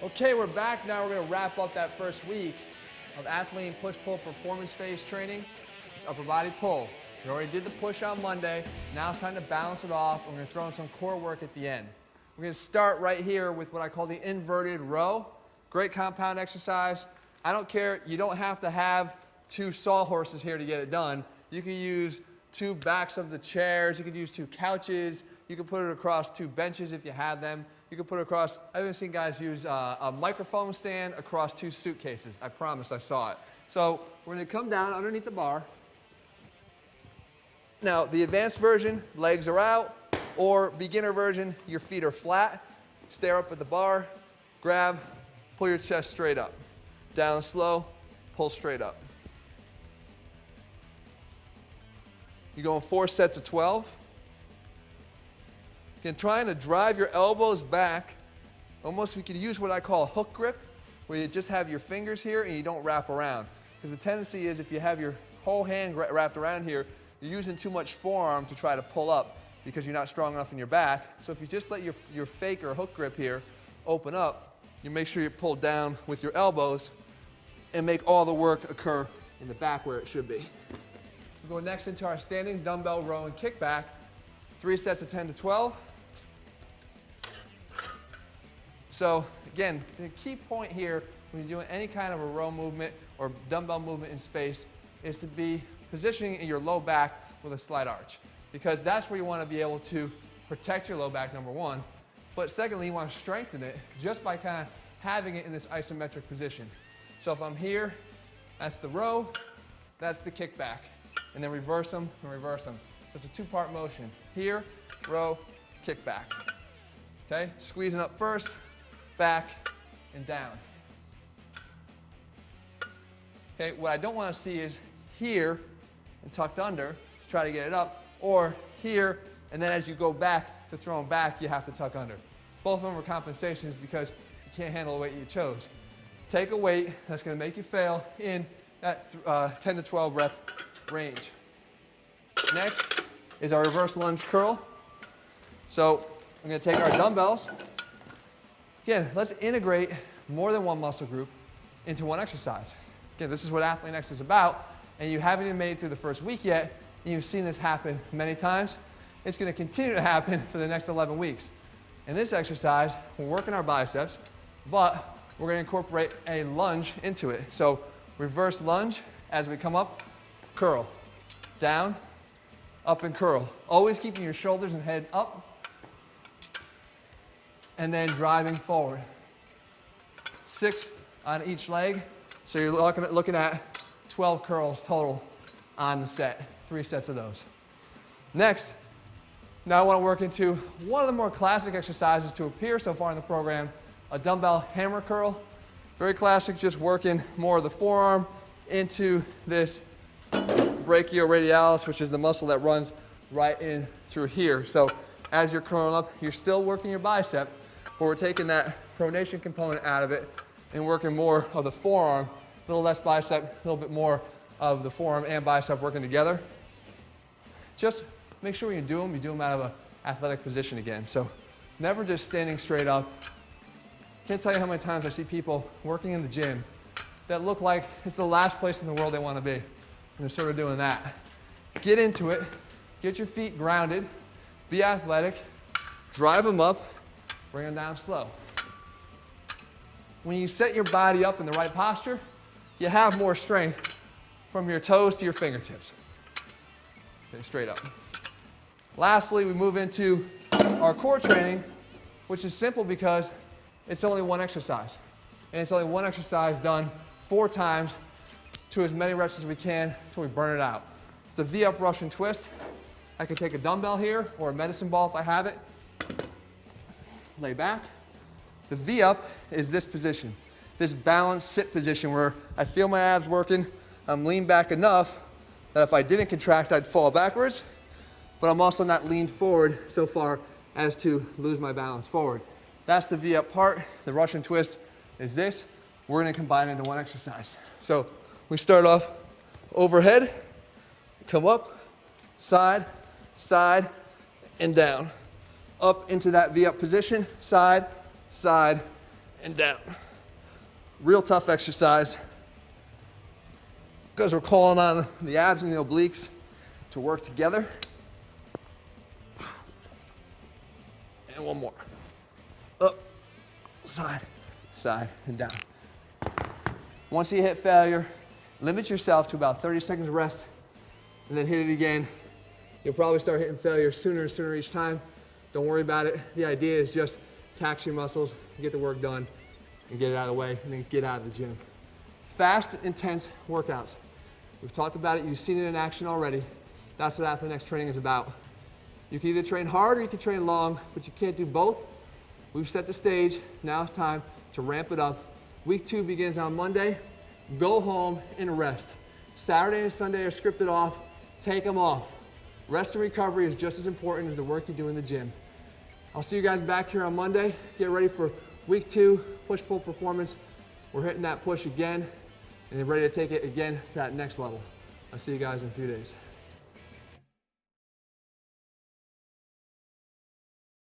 Okay, we're back now. We're going to wrap up that first week of athlete push-pull performance phase training. It's upper body pull. We already did the push on Monday. Now it's time to balance it off. We're going to throw in some core work at the end. We're going to start right here with what I call the inverted row. Great compound exercise. I don't care. You don't have to have 2 sawhorses here to get it done. You can use 2 backs of the chairs. You could use 2 couches. You could put it across 2 benches if you have them. You can put it across, I've even seen guys use a microphone stand across 2 suitcases. I promise I saw it. So we're going to come down underneath the bar. Now, the advanced version, legs are out, or beginner version, your feet are flat. Stare up at the bar, grab, pull your chest straight up. Down slow, pull straight up. You're going 4 sets of 12. Again, trying to drive your elbows back. Almost we could use what I call a hook grip, where you just have your fingers here and you don't wrap around. Because the tendency is if you have your whole hand wrapped around here, you're using too much forearm to try to pull up because you're not strong enough in your back. So if you just let your fake or hook grip here open up, you make sure you pull down with your elbows and make all the work occur in the back where it should be. We'll go next into our standing dumbbell row and kickback. 3 sets of 10 to 12. So again, the key point here when you're doing any kind of a row movement or dumbbell movement in space is to be positioning in your low back with a slight arch, because that's where you want to be able to protect your low back, number one. But secondly, you want to strengthen it just by kind of having it in this isometric position. So if I'm here, that's the row, that's the kickback. And then reverse them and reverse them. So it's a 2-part motion. Here, row, kickback. Okay, squeezing up first, back, and down. Okay, what I don't want to see is here and tucked under to try to get it up, or here, and then as you go back to throw them back, you have to tuck under. Both of them are compensations because you can't handle the weight you chose. Take a weight that's going to make you fail in that 10 to 12 rep range. Next is our reverse lunge curl. So I'm going to take our dumbbells. Again, let's integrate more than one muscle group into one exercise. Again, this is what Athlete Next is about, and you haven't even made it through the first week yet, and you've seen this happen many times. It's going to continue to happen for the next 11 weeks. In this exercise, we're working our biceps, but we're going to incorporate a lunge into it. So reverse lunge as we come up, curl, down, up and curl. Always keeping your shoulders and head up, and then driving forward. 6 on each leg. So you're looking at 12 curls total on the set, 3 sets of those. Next, now I want to work into one of the more classic exercises to appear so far in the program, a dumbbell hammer curl. Very classic, just working more of the forearm into this brachioradialis, which is the muscle that runs right in through here. So as you're curling up, you're still working your bicep, but we're taking that pronation component out of it and working more of the forearm, a little less bicep, a little bit more of the forearm and bicep working together. Just make sure when you do them out of an athletic position again. So never just standing straight up. Can't tell you how many times I see people working in the gym that look like it's the last place in the world they want to be. And they're sort of doing that. Get into it, get your feet grounded, be athletic, drive them up, bring them down slow. When you set your body up in the right posture, you have more strength from your toes to your fingertips. Okay, straight up. Lastly, we move into our core training, which is simple because it's only one exercise. And it's only one exercise done 4 times to as many reps as we can until we burn it out. It's the V-up Russian twist. I can take a dumbbell here or a medicine ball if I have it. Lay back. The V-up is this position, this balanced sit position where I feel my abs working. I'm leaned back enough that if I didn't contract, I'd fall backwards, but I'm also not leaned forward so far as to lose my balance forward. That's the V-up part. The Russian twist is this. We're gonna combine it into one exercise. So we start off overhead, come up, side, side, and down. Up into that V-up position, side, side, and down. Real tough exercise because we're calling on the abs and the obliques to work together. And one more. Up, side, side, and down. Once you hit failure, limit yourself to about 30 seconds rest and then hit it again. You'll probably start hitting failure sooner and sooner each time. Don't worry about it. The idea is just tax your muscles, get the work done, and get it out of the way, and then get out of the gym. Fast, intense workouts. We've talked about it, you've seen it in action already. That's what Athletic training is about. You can either train hard or you can train long, but you can't do both. We've set the stage, now it's time to ramp it up. Week 2 begins on Monday. Go home and rest. Saturday and Sunday are scripted off, take them off. Rest and recovery is just as important as the work you do in the gym. I'll see you guys back here on Monday. Get ready for week 2, push-pull performance. We're hitting that push again and ready to take it again to that next level. I'll see you guys in a few days.